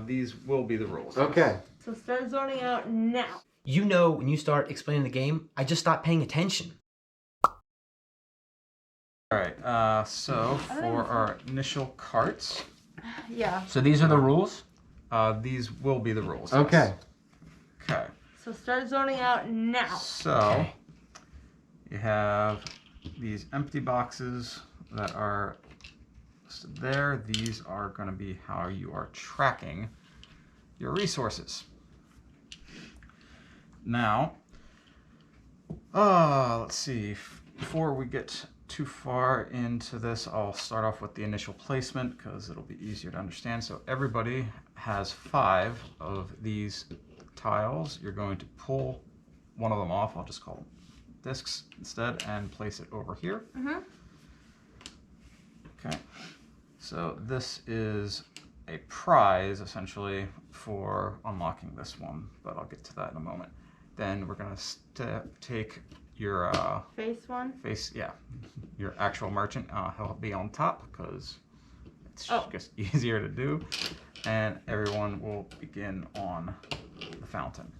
These will be the rules. Okay. So start zoning out now. You know, when you start explaining the game, I just stopped paying attention. Alright, so for our initial carts. Yeah. So these are the rules? These will be the rules. Okay. Yes. Okay. So start zoning out now. So you have these empty boxes that are listed there. These are going to be how you are tracking your resources. Now, let's see. Before we get too far into this, I'll start off with the initial placement because it'll be easier to understand. So everybody has 5 of these tiles. You're going to pull one of them off. I'll just call them discs instead and place it over here. Mm-hmm. Okay. So this is a prize essentially for unlocking this one, but I'll get to that in a moment. Then we're going to take your your actual merchant. He'll be on top because it's just easier to do, and everyone will begin on the fountain.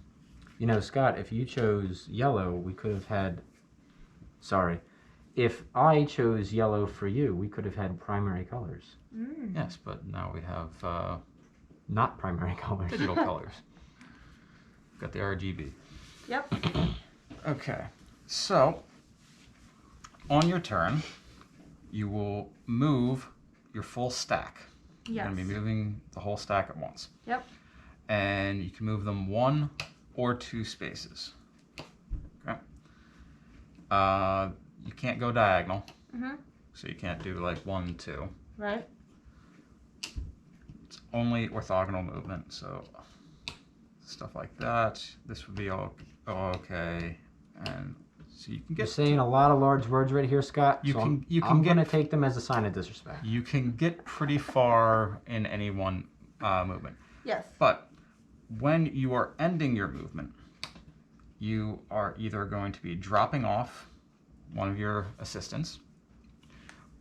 You know, Scott, if you chose yellow, we could have had... Sorry. If I chose yellow for you, we could have had primary colors. Mm. Yes, but now we have not primary colors. digital colors. Got the RGB. Yep. Okay, so on your turn, you will move your full stack. Yes. You're going to be moving the whole stack at once. Yep. And you can move them 1 or 2 spaces. Okay. You can't go diagonal. Mm-hmm. So you can't do like 1, 2. Right. It's only orthogonal movement, so stuff like that. This would be all okay, and so you can get. You're saying a lot of large words right here, Scott. I'm going to take them as a sign of disrespect. You can get pretty far in any one movement. Yes. But when you are ending your movement, you are either going to be dropping off one of your assistants,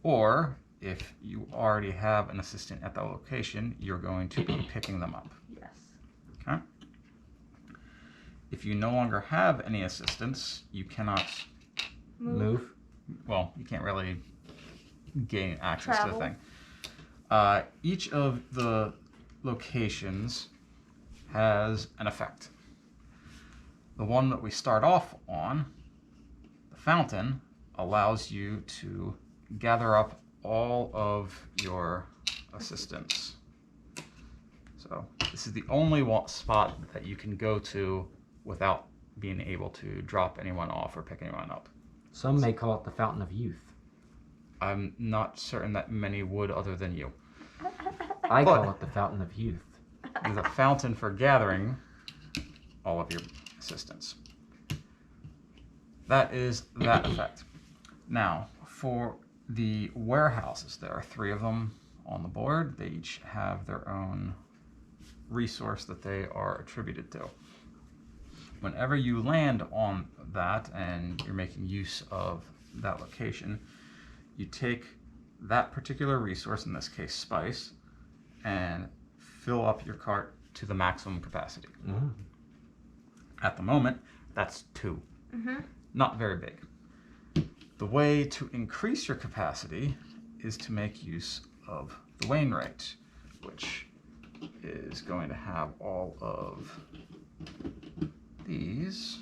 or if you already have an assistant at that location, you're going to be picking them up. Yes. Okay? If you no longer have any assistants, you cannot Move. well, you can't really gain access Travel. to the thing. Each of the locations has an effect. The one that we start off on, the fountain, allows you to gather up all of your assistants. So this is the only spot that you can go to without being able to drop anyone off or pick anyone up. Some may call it the Fountain of Youth. I'm not certain that many would other than you. I call it the Fountain of Youth. It is a fountain for gathering all of your assistants. That is that effect. Now, for the warehouses, there are 3 of them on the board. They each have their own resource that they are attributed to. Whenever you land on that and you're making use of that location, you take that particular resource, in this case spice, and fill up your cart to the maximum capacity. Mm. At the moment, that's 2. Mm-hmm. Not very big. The way to increase your capacity is to make use of the Wainwright, which is going to have all of these.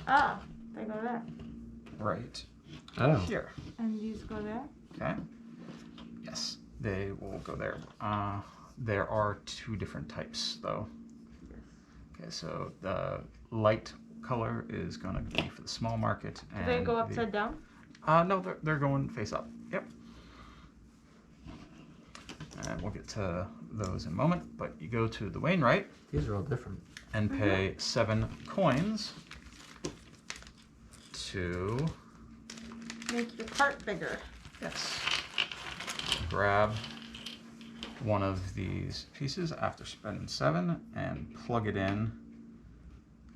Ah, they go there. Right Oh. here. And these go there? Okay. Yes, they will go there. There are 2 different types, though. Yes. Okay, so the light color is going to be for the small market. Do they go upside down? No, they're going face up. Yep. And we'll get to those in a moment. But you go to the Wainwright. These are all different. And pay 7 coins to Make your cart bigger. yes. Grab one of these pieces after spending 7 and plug it in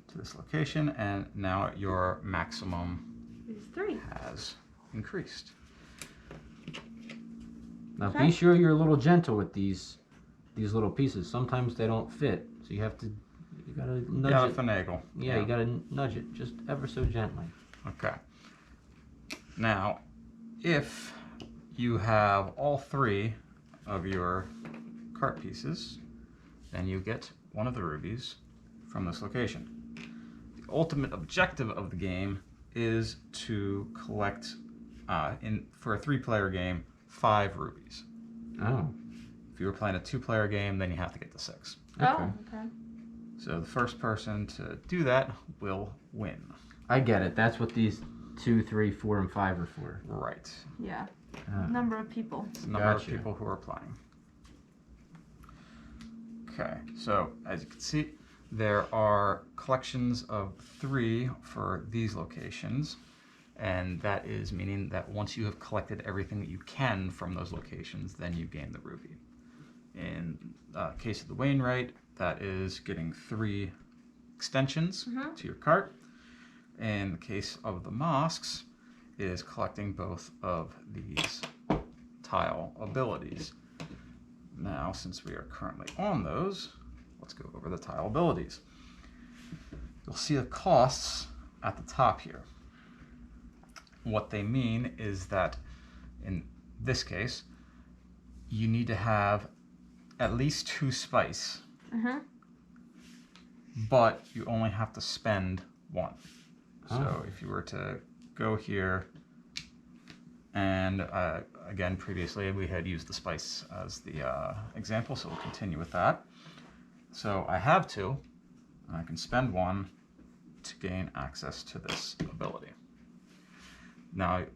to this location, and now your maximum These 3. has increased. Now Okay. be sure you're a little gentle with these little pieces. Sometimes they don't fit, so you gotta nudge Yeah, it. finagle. Yeah, you gotta nudge it just ever so gently. Okay. Now, if you have all 3 of your cart pieces, then you get one of the rubies from this location. The ultimate objective of the game is to collect, for a 3-player game, 5 rubies. Oh. If you were playing a 2-player game, then you have to get to 6. Oh, okay. So the first person to do that will win. I get it. That's what these 2, 3, 4, and 5 are for. Right. Yeah. Ah. Number of people. It's the number of Gotcha. people who are playing. Okay, so as you can see, there are collections of 3 for these locations, and that is meaning that once you have collected everything that you can from those locations, then you gain the ruby. In case of the Wainwright, that is getting 3 extensions to your cart. In the case of the mosques, it is collecting both of these tile abilities. Now, since we are currently on those, let's go over the tile abilities. You'll see the costs at the top here. What they mean is that in this case, you need to have at least 2 spice, but you only have to spend 1. So if you were to go here, and again, previously we had used the spice as the example, so we'll continue with that. So I have 2, and I can spend 1 to gain access to this ability. Now, you'll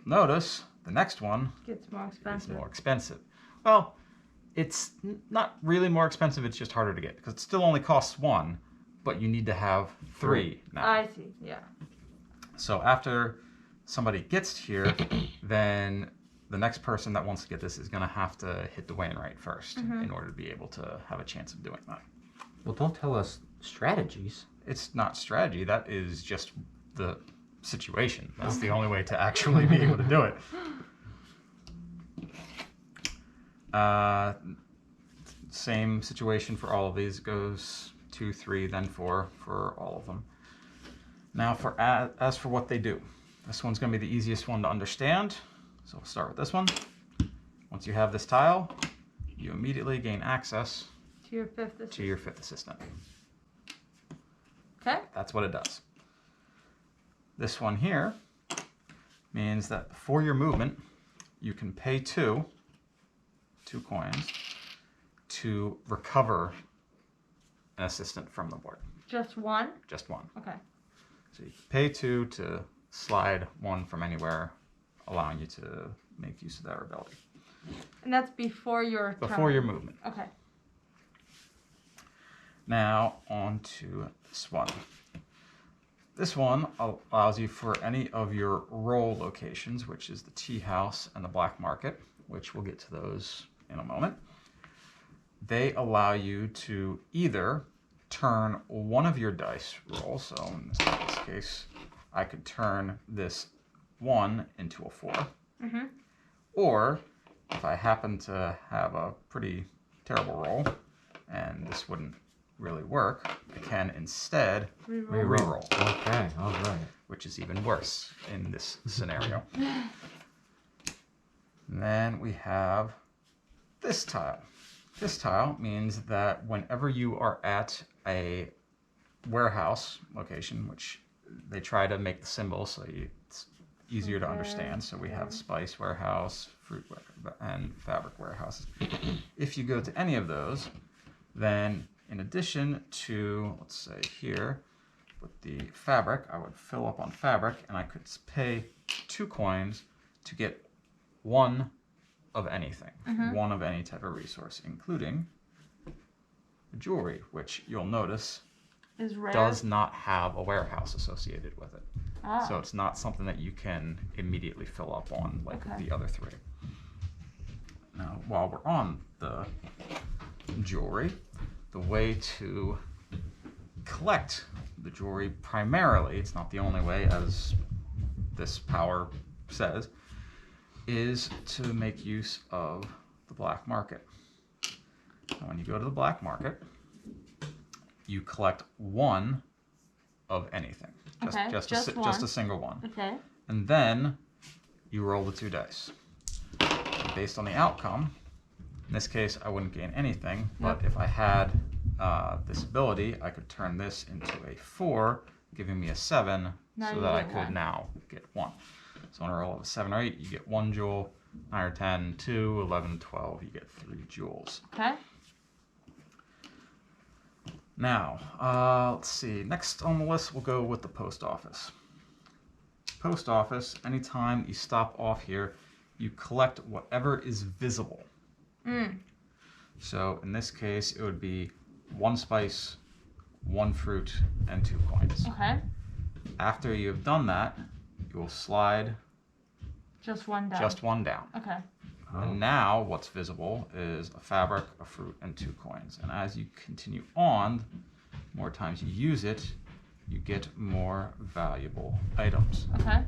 notice the next one Gets more is expensive. more expensive. Well, it's not really more expensive, it's just harder to get, because it still only costs 1, but you need to have 3 now. I see. Yeah. So after somebody gets here, then the next person that wants to get this is going to have to hit the Wainwright first in order to be able to have a chance of doing that. Well, don't tell us strategies. It's not strategy, that is just the situation. That's the only way to actually be able to do it. Same situation for all of these. Goes 2, 3, then 4 for all of them. Now, as for what they do, this one's going to be the easiest one to understand. So we'll start with this one. Once you have this tile, you immediately gain access To your 5th assistant. to your 5th assistant. Okay. That's what it does. This one here means that for your movement, you can pay 2 coins to recover an assistant from the board. Just 1? Just 1. Okay. So you pay 2 to slide 1 from anywhere, allowing you to make use of their ability. And that's before your Before turn. your movement. Okay. Now on to this one. This one allows you for any of your roll locations, which is the tea house and the black market, which we'll get to those in a moment. They allow you to either turn one of your dice rolls, so in this case, I could turn this 1 into a 4, or if I happen to have a pretty terrible roll, and this wouldn't really work, I can instead reroll, Okay, all right. which is even worse in this scenario. And then we have this tile. This tile means that whenever you are at a warehouse location, which they try to make the symbol so it's easier to understand. So we have spice warehouse, fruit and fabric warehouses. If you go to any of those, then in addition to, let's say here, with the fabric, I would fill up on fabric and I could pay 2 coins to get 1 of anything, 1 of any type of resource, including jewelry, which you'll notice Is rare. does not have a warehouse associated with it. Ah. So it's not something that you can immediately fill up on like Okay. the other 3. Now, while we're on the jewelry, the way to collect the jewelry primarily, it's not the only way as this power says, is to make use of the black market. And when you go to the black market, you collect one of anything. Okay, just just one. a single one. Okay. And then you roll the 2 dice. Based on the outcome, in this case, I wouldn't gain anything, but Yep. if I had this ability, I could turn this into a 4, giving me a 7, Now so you that I get could 1. now get 1. So on a roll of a 7 or 8, you get 1 jewel, 9 or 10, 2, 11, 12, you get 3 jewels. Okay. Now, let's see. Next on the list, we'll go with the post office. Post office, anytime you stop off here, you collect whatever is visible. So in this case, it would be 1 spice, 1 fruit, and 2 coins. Okay. After you have done that, you will slide Just one down. just 1 down. Okay. And now what's visible is a fabric, a fruit, and 2 coins. And as you continue on, more times you use it, you get more valuable items. Okay.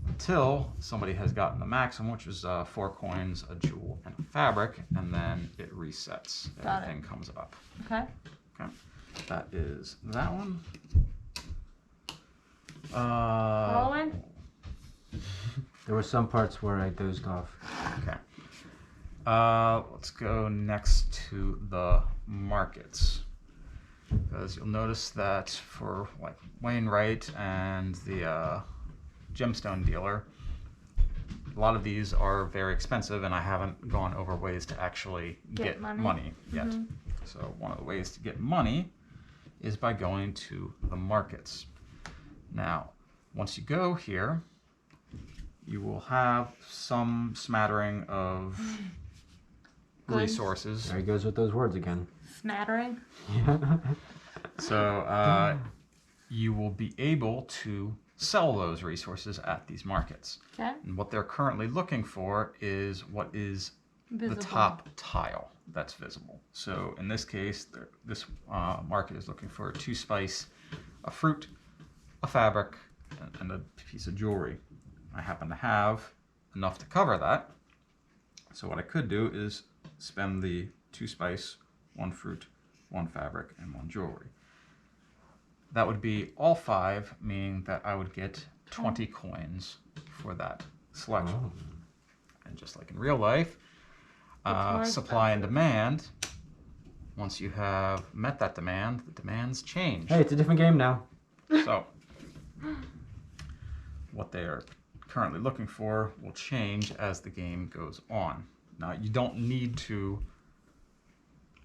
Until somebody has gotten the maximum, which is 4 coins, a jewel, and a fabric, and then it resets. Got it. Everything comes up. Okay. Okay. That is that one. Following? There were some parts where I dozed off. Okay. Let's go next to the markets. Because you'll notice that for like Wainwright and the Gemstone Dealer, a lot of these are very expensive, and I haven't gone over ways to actually get money yet. So one of the ways to get money is by going to the markets. Now, once you go here, you will have some smattering of Goods. resources. There he goes with those words again. Smattering. So you will be able to sell those resources at these markets. Okay. And what they're currently looking for is what is Visible. the top tile that's visible. So in this case, this market is looking for a 2 spice, a fruit, a fabric, and a piece of jewelry. I happen to have enough to cover that. So what I could do is spend the 2 spice, 1 fruit, 1 fabric, and 1 jewelry. That would be all 5, meaning that I would get 20 coins for that selection. Oh. And just like in real life, more supply and expensive. demand, once you have met that demand, the demands change. Hey, it's a different game now. So what they are currently looking for will change as the game goes on. Now, you don't need to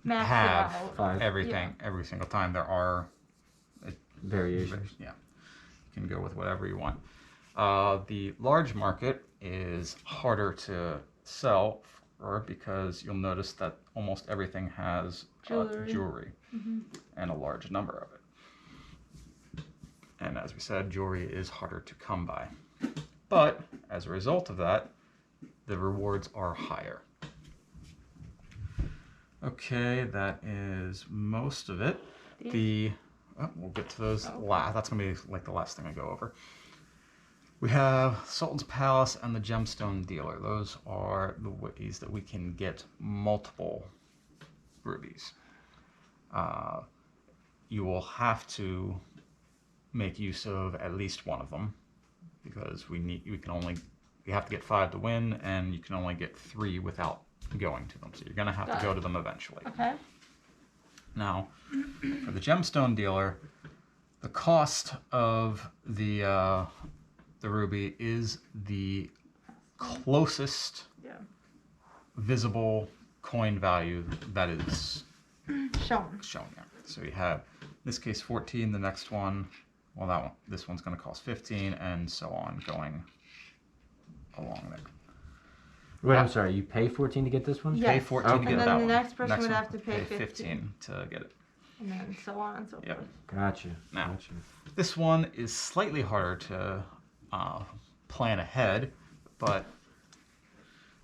Max have it out. 5 everything every single time. There are, variations. yeah, you can go with whatever you want. The large market is harder to sell for because you'll notice that almost everything has Jewelry. and a large number of it. And as we said, jewelry is harder to come by. But as a result of that, the rewards are higher. Okay, that is most of it. We'll get to those last. That's going to be like the last thing I go over. We have Sultan's Palace and the Gemstone Dealer. Those are the ways that we can get multiple rubies. You will have to make use of at least one of them because we have to get 5 to win, and you can only get 3 without going to them. So you're going to have to go to them eventually. Okay. Now, for the Gemstone Dealer, the cost of the ruby is the closest visible coin value that is Shown. shown here. So you have, in this case, 14. The next one, well, this one's going to cost 15, and so on, going along there. Wait, I'm sorry. You pay 14 to get this one? Yeah. Pay 14 to Okay. get And that then one. the next person would one, have to pay 15. to get it. And then so on and so Yep. forth. Gotcha. Now, Gotcha. this one is slightly harder to plan ahead, but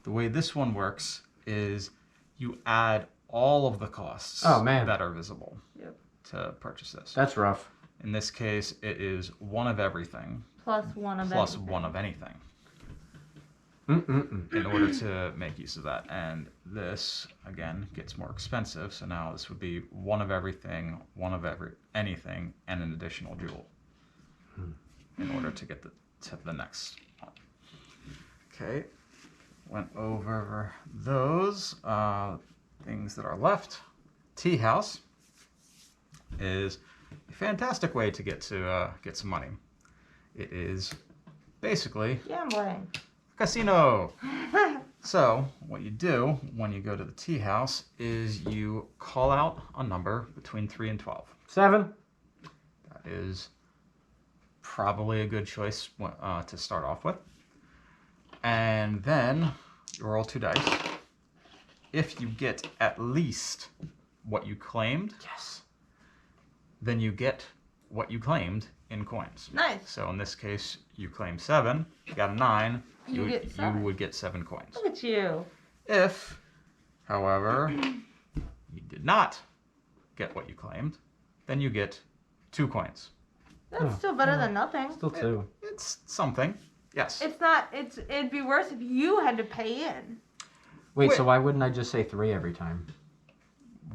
the way this one works is you add all of the costs Oh, man. that are visible Yep. to purchase this. That's rough. In this case, it is 1 of everything Plus one of plus everything. 1 of anything. in order to make use of that. And this, again, gets more expensive. So now this would be one of everything, one of anything, and an additional jewel in order to get to the next one. Okay, went over those things that are left. Tea house is a fantastic way to get some money. It is basically Gambling. casino. So what you do when you go to the tea house is you call out a number between 3 and 12. 7. That is probably a good choice to start off with. And then you roll 2 dice. If you get at least what you claimed, Yes. then you get what you claimed in coins. Nice. So in this case, you claim 7, you got a 9, You get 7. you would get 7 coins. Look at you. If, however, you did not get what you claimed, then you get 2 coins. That's Oh, still better yeah. than nothing. Still 2. It's something, yes. It's not. It'd be worse if you had to pay in. Wait, Wait. so why wouldn't I just say 3 every time?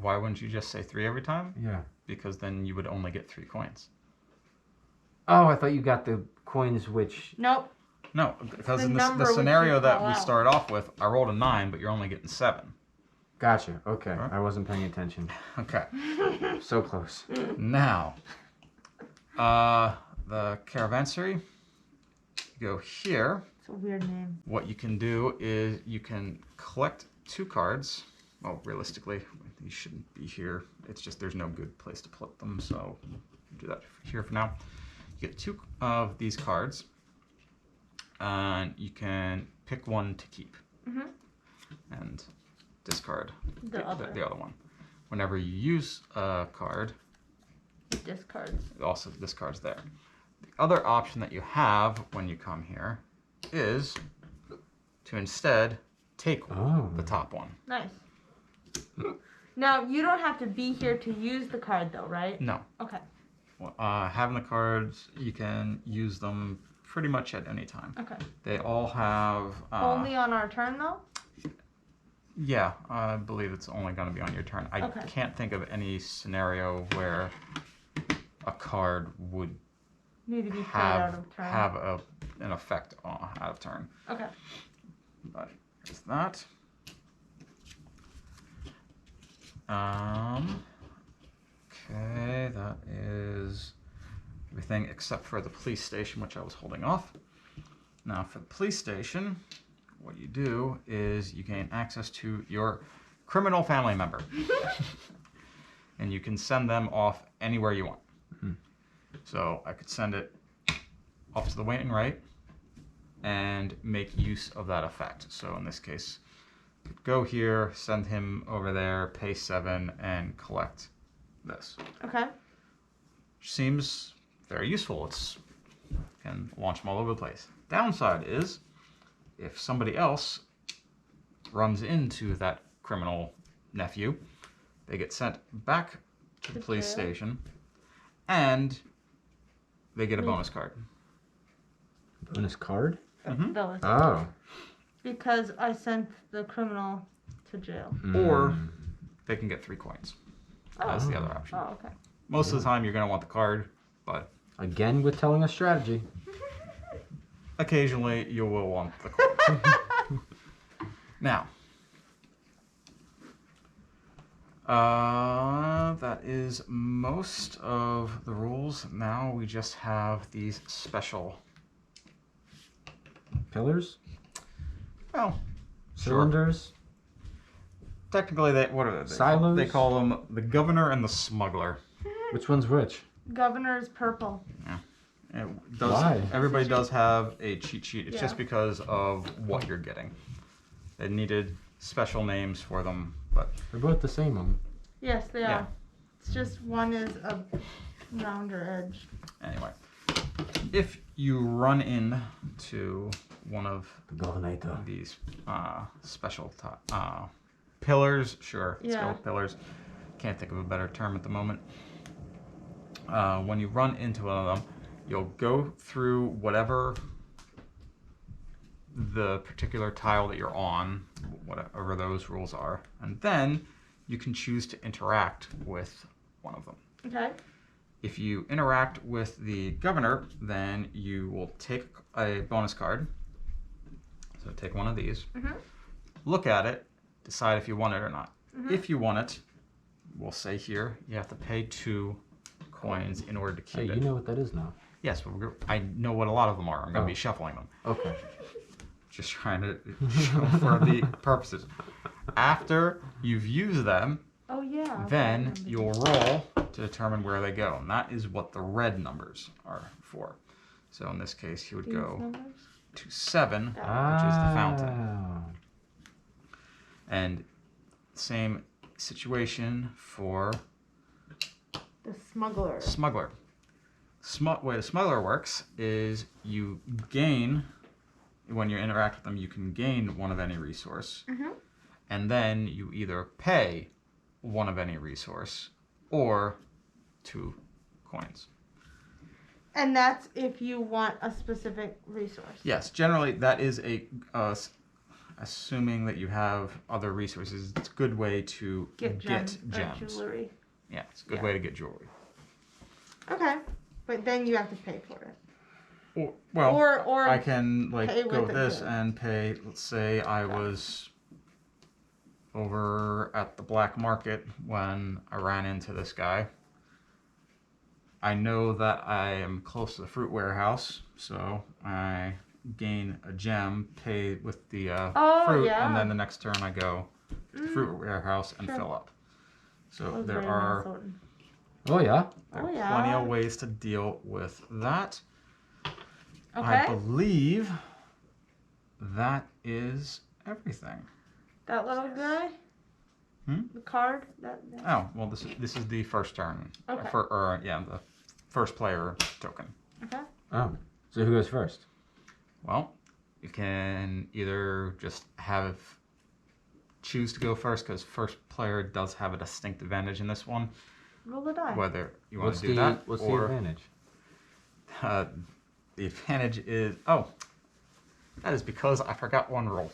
Why wouldn't you just say 3 every time? Yeah. Because then you would only get 3 coins. Oh, I thought you got the coins which... Nope. No, because The in number the which scenario you that call we out. started off with, I rolled a 9, but you're only getting 7. Gotcha. Okay. Huh? I wasn't paying attention. Okay. So close. Now, the caravansary, you go here. It's a weird name. What you can do is you can collect 2 cards. Well, realistically, these shouldn't be here. It's just there's no good place to put them, so do that here for now. You get 2 of these cards, and you can pick one to keep and discard The other. the other one. Whenever you use a card, Discards. it also discards there. The other option that you have when you come here is to instead take Oh. the top one. Nice. Now you don't have to be here to use the card, though, right? No. Okay. Having the cards, you can use them pretty much at any time. Okay. They all have... Only on our turn, though. Yeah, I believe it's only going to be on your turn. I Okay. can't think of any scenario where a card would Need to be played out of turn. have an effect out of turn. Okay. But it's that. Okay, that is everything except for the police station, which I was holding off. Now for the police station, what you do is you gain access to your criminal family member. And you can send them off anywhere you want. So I could send it off to the waiting right and make use of that effect. So in this case, go here, send him over there, pay 7, and collect this. Okay. Which seems very useful. It's can launch them all over the place. Downside is if somebody else runs into that criminal nephew, they get sent back to the To police jail. station and they get a Leave. bonus card. Bonus card? Mhm. Those. Oh. Because I sent the criminal to jail. Or Mm. they can get 3 coins. Oh. That's the other option. Oh, okay. Most of the time you're going to want the card, but Again with telling a strategy. occasionally you will want the card. Now, that is most of the rules. Now we just have these special, Pillars? well, Cylinders? technically what are they? Silos? They call them the governor and the smuggler. Which one's which? Governor's purple. It does, Why? everybody does have a cheat sheet. It's Yeah. just because of what you're getting. They needed special names for them, but They're both the same one. Yes, they Yeah. are. It's just one is a rounder edge. anyway. If you run into one of The Governator. these special pillars, sure, let's go Yeah. with pillars. Can't think of a better term at the moment. When you run into one of them, you'll go through whatever the particular tile that you're on, whatever those rules are, and then you can choose to interact with one of them. Okay. If you interact with the governor, then you will take a bonus card. So take one of these, look at it, decide if you want it or not. If you want it, we'll say here, you have to pay 2 coins in order to keep Hey, it. you know what that is now. Yes, but I know what a lot of them are. I'm going to Oh. be shuffling them. Okay. Just trying to show for the purposes. After you've used them, Oh yeah. then you'll roll to determine where they go. And that is what the red numbers are for. So in this case, he would go to 7, which is the fountain. Ah. And same situation for The smuggler. smuggler. Way the smuggler works is you gain, when you interact with them, you can gain 1 of any resource. And then you either pay 1 of any resource or 2 coins. And that's if you want a specific resource. Yes, generally that is assuming that you have other resources, it's a good way to Get gems. gems. Jewelry. Yeah, it's a good way to get jewelry. Okay. But then you have to pay for it. Or I can pay go with it this too. and pay. Let's say I was over at the black market when I ran into this guy. I know that I am close to the fruit warehouse, so I gain a gem, pay with the fruit, and then the next turn I go to the fruit warehouse and fill up. So there are Oh yeah. plenty of ways to deal with that. Okay. I believe that is everything. That little guy? The card? Oh, well, this is the first turn. Okay. The first player token. Okay. Oh. So who goes first? Well, you can either just choose to go first, because first player does have a distinct advantage in this one. Roll the die. Whether you want What's to do that, What's or the advantage? the advantage is that is because I forgot one rule.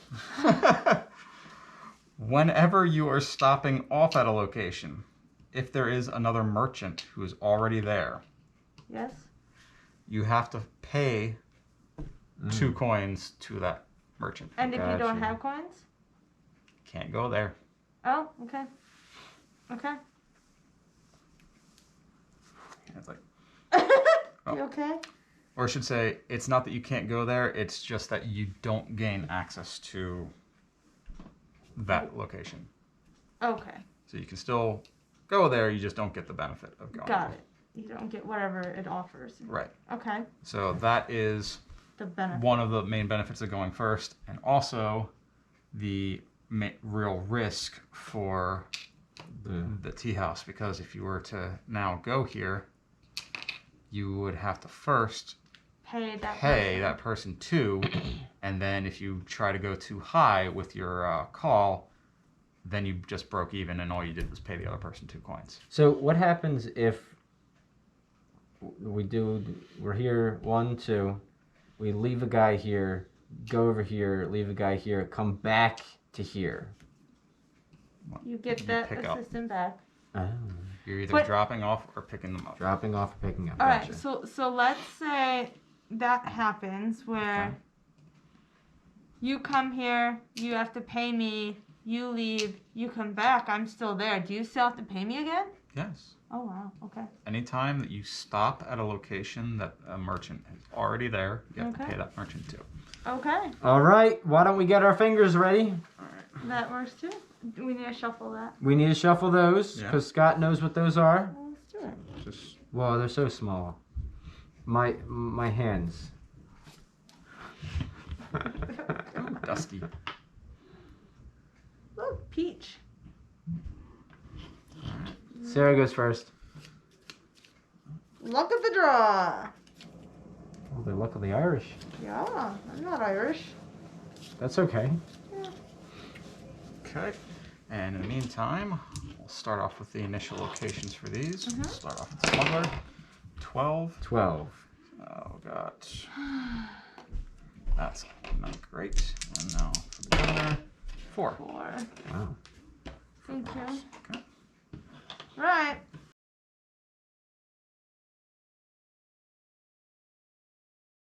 Whenever you are stopping off at a location, if there is another merchant who is already there, Yes. you have to pay 2 coins to that merchant. And if you don't Gotcha. have coins? Can't go there. Oh, okay. Okay. It's like, You okay? or I should say, it's not that you can't go there, it's just that you don't gain access to that location. Okay. So you can still go there, you just don't get the benefit of going Got there. it. You don't get whatever it offers. Right. Okay. So that is The benefit. one of the main benefits of going first, and also the real risk for the tea house, because if you were to now go here, you would have to first Pay pay that person 2, and then if you try to go too high with your call, then you just broke even, and all you did was pay the other person 2 coins. So what happens if we're here 1, 2, we leave a guy here, go over here, leave a guy here, come back to here. You get You that pick up. assistant back. Oh. You're either But- dropping off or picking them up. Dropping off or picking up. All right. Gotcha. So let's say that happens where Okay. you come here, you have to pay me, you leave, you come back, I'm still there. Do you still have to pay me again? Yes. Oh wow. Okay. Anytime that you stop at a location that a merchant is already there, you have to Okay. pay that merchant too. Okay. All right. Why don't we get our fingers ready? That works too. Do we need to shuffle that? We need to shuffle those Yeah. because Scott knows what those are. Well, let's do it. Just Well, they're so small. My hands. dusty. Look, peach. Sarah goes first. Luck of the draw. Oh, the luck of the Irish. Yeah, I'm not Irish. That's okay. Okay. And in the meantime, we'll start off with the initial locations for these. We'll start off with Smuggler. 12. 12. Oh, got That's not great. And now for the governor, 4. 4. Wow. Thank you. Okay. Right.